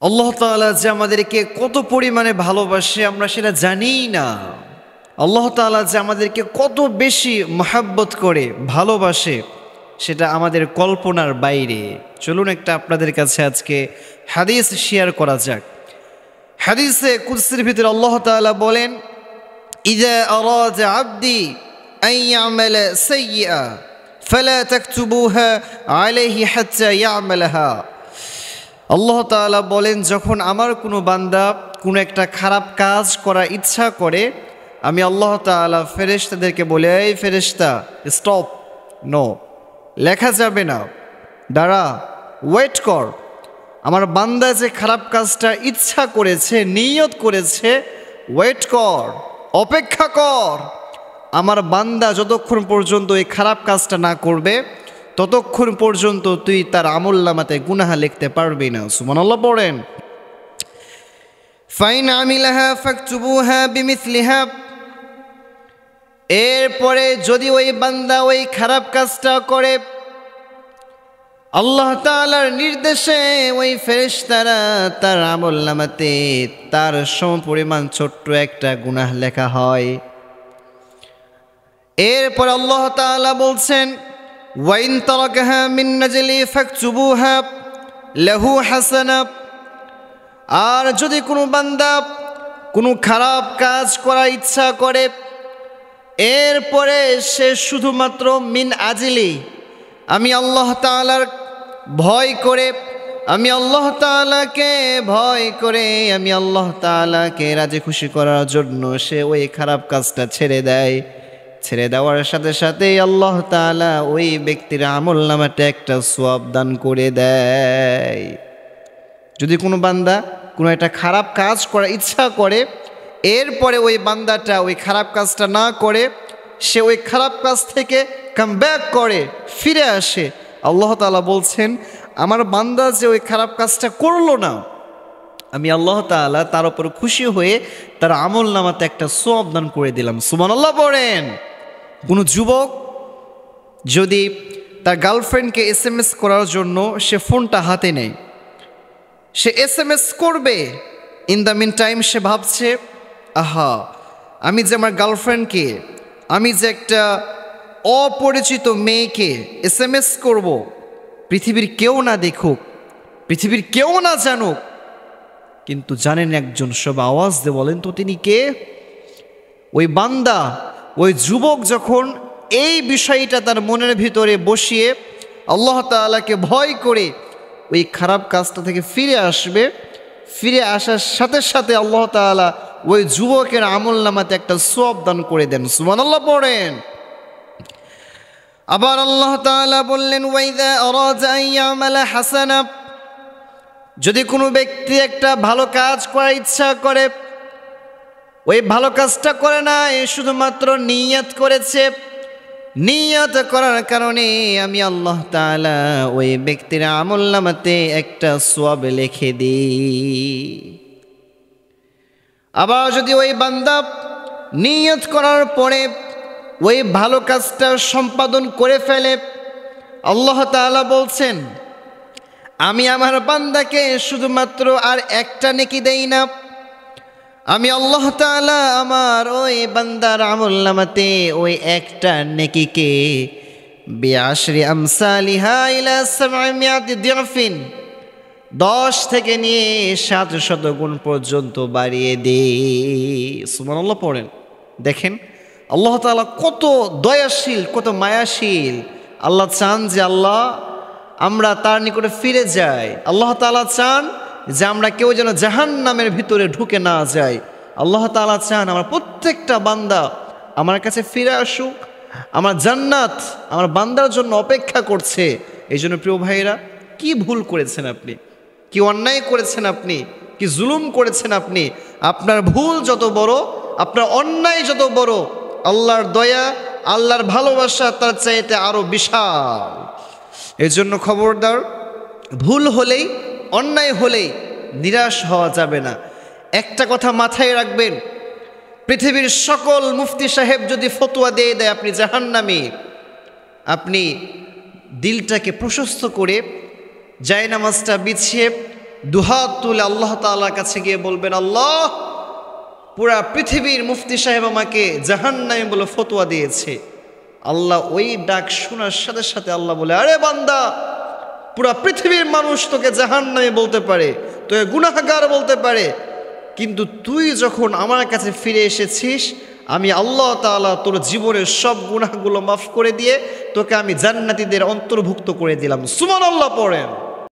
আল্লাহ তাআলা যে আমাদেরকে কত পরিমাণে ভালোবাসে আমরা সেটা জানিই না। আল্লাহ তাআলা যে আমাদেরকে কত বেশি মহব্বত করে ভালোবাসে সেটা আমাদের কল্পনার বাইরে। চলুন একটা আপনাদের কাছে আজকে হাদিস শেয়ার করা যাক। হাদিসে কুদসির ভিতরে আল্লাহ তাআলা বলেন, ইযা আরাদা আবদি আন ইয়ামালা সাইয়্যা ফালা তাকতুবুহা আলাইহি হাত্তা ইয়ামালাহা। আল্লাহ তাআলা বলেন, যখন আমার কোনো বান্দা কোনো একটা খারাপ কাজ করার ইচ্ছা করে, আমি আল্লাহ তাআলা ফেরেশতাদেরকে বলে, এই ফেরেশতা স্টপ, নো, লেখা যাবে না, দাঁড়া, ওয়েট কর। আমার বান্দা যে খারাপ কাজটা ইচ্ছা করেছে, নিয়ত করেছে, ওয়েট কর, অপেক্ষা কর। আমার বান্দা যতক্ষণ পর্যন্ত এই খারাপ কাজটা না করবে ততক্ষণ পর্যন্ত তুই তার আমলনামাতে গুনাহ লিখতে পারবি না। সুবহানাল্লাহ পড়েন। ফাইন আমিলাহা ফাকতুবুহা বিমিসলিহা। এরপরে যদি ওই বান্দা ওই খারাপ কাজটা করে, আল্লাহ তাআলার নির্দেশে ওই ফেরেশতারা তার আমলনামাতে তার সমপরিমাণ ছোট্ট একটা গুনাহ লেখা হয়। এরপর আল্লাহ তাআলা বলছেন, ওয়াইন তারাকাহা মিন নাজলি ফাকতুবুহা লাহু হাসানা। আর যদি কোনো বান্দা কোনো খারাপ কাজ করার ইচ্ছা করে, এরপরে সে শুধুমাত্র মিন আজলি, আমি আল্লাহ তাআলার ভয় করে, আমি আল্লাহ তাআলাকে ভয় করে, আমি আল্লাহ তাআলাকে রাজি খুশি করার জন্য সে ওই খারাপ কাজটা ছেড়ে দেয়। ছেড়ে দেওয়ার সাথে সাথেই আল্লাহ তাআলা ওই ব্যক্তির আমলনামাতে একটা সওয়াব দান করে দেয়। যদি কোনো বান্দা কোনো একটা খারাপ কাজ করার ইচ্ছা করে, এরপরে ওই বান্দাটা ওই খারাপ কাজটা না করে, সে ওই খারাপ কাজ থেকে কাম ব্যাক করে, ফিরে আসে, আল্লাহ তাআলা বলছেন, আমার বান্দা যে ওই খারাপ কাজটা করলো না, আমি আল্লাহ তাআলা তার উপর খুশি হয়ে তার আমলনামাতে একটা সওয়াব দান করে দিলাম। সুবহানাল্লাহ পড়েন। কোনো যুবক যদি তার গার্লফ্রেন্ডকে SMS করার জন্য সে ফোনটা হাতে নেয়, সে SMS করবে, ইন দ্য মিন টাইম সে ভাবছে, আহা, আমি যে আমার গার্লফ্রেন্ডকে, আমি যে একটা অপরিচিত মেয়েকে SMS করব, পৃথিবীর কেউ না দেখুক, পৃথিবীর কেউ না জানুক, কিন্তু জানেন একজন, সব আওয়াজ দিয়ে বলেন তো তিনি কে? ওই বান্দা, ওই যুবক যখন এই বিষয়টা তার মনের ভিতরে বসিয়ে আল্লাহ তাআলাকে ভয় করে ওই খারাপ কাজটা থেকে ফিরে আসবে, ফিরে আসার সাথে সাথে আল্লাহ তাআলা ওই যুবকের আমলনামাতে একটা সওয়াব দান করে দেন। সুবহানাল্লাহ পড়েন। আবার আল্লাহ তাআলা বললেন, ওয়াইদা আরাদা আন ইয়ামালা হাসানা। যদি কোনো ব্যক্তি একটা ভালো কাজ করার ইচ্ছা করে, ওই ভালো কাজটা করে না, শুধুমাত্র নিয়ত করেছে, নিয়ত করার কারণে আমি আল্লাহ তাআলা ওই ব্যক্তির আমলনামাতে একটা সওয়াব লিখে দিই। আবার যদি ওই বান্দা নিয়ত করার পরে ওই ভালো কাজটা সম্পাদন করে ফেলে, আল্লাহ তাআলা বলছেন, আমি আমার বান্দাকে শুধুমাত্র আর একটা নেকি দেই না, আমি আল্লাহ তাআলা আমার ওই বান্দার আমলনামাতে ওই একটা নেকিকে বিআশরি আমসালিহা ইলা 700 দিফিন, 10 থেকে নিয়ে 700 গুণ পর্যন্ত বাড়িয়ে দেই। সুবহানাল্লাহ পড়েন। দেখেন আল্লাহ তাআলা কত দয়াশীল, কত মায়াশীল। আল্লাহ চান যে আল্লাহ আমরা তার নিকটে ফিরে যাই। আল্লাহ তাআলা চান যে আমরা কেউ যেন জাহান্নামের ভিতরে ঢুকে না যাই। আল্লাহ তাআলা চান আমার প্রত্যেকটা বান্দা আমার কাছে ফিরে আসুক, আমার জান্নাত আমার বান্দার জন্য অপেক্ষা করছে। এই জন্য প্রিয় ভাইরা, কি ভুল করেছেন আপনি, কি অন্যায় করেছেন আপনি, কি জুলুম করেছেন আপনি? আপনার ভুল যত বড়, আপনার অন্যায় যত বড়, আল্লাহর দয়া, আল্লাহর ভালোবাসা তার চাইতে আরো বিশাল। এই জন্য খবরদার, ভুল হলেই, অন্যায় হলেই নিরাশ হওয়া যাবে না। একটা কথা মাথায় রাখবেন, পৃথিবীর সকল মুফতি সাহেব যদি ফতোয়া দিয়ে দেয় আপনি জাহান্নামী, আপনি দিলটাকে প্রশস্ত করে জায়নামাজটা বিছিয়ে দুহাত তুলে আল্লাহ তাআলার কাছে গিয়ে বলবেন, আল্লাহ, পুরা পৃথিবীর মুফতি সাহেব আমাকে জাহান্নামী বলে ফতোয়া দিয়েছে। আল্লাহ ওই ডাক শোনার সাথে সাথে আল্লাহ বলে, আরে বান্দা, পুরা পৃথিবীর মানুষ তোকে জাহান্নামী বলতে পারে, তোকে গুনাহগার বলতে পারে, কিন্তু তুই যখন আমার কাছে ফিরে এসেছিস, আমি আল্লাহ তাআলা তোর জীবনের সব গুনাহগুলো মাফ করে দিয়ে তোকে আমি জান্নাতীদের অন্তর্ভুক্ত করে দিলাম। সুবহানাল্লাহ পড়েন।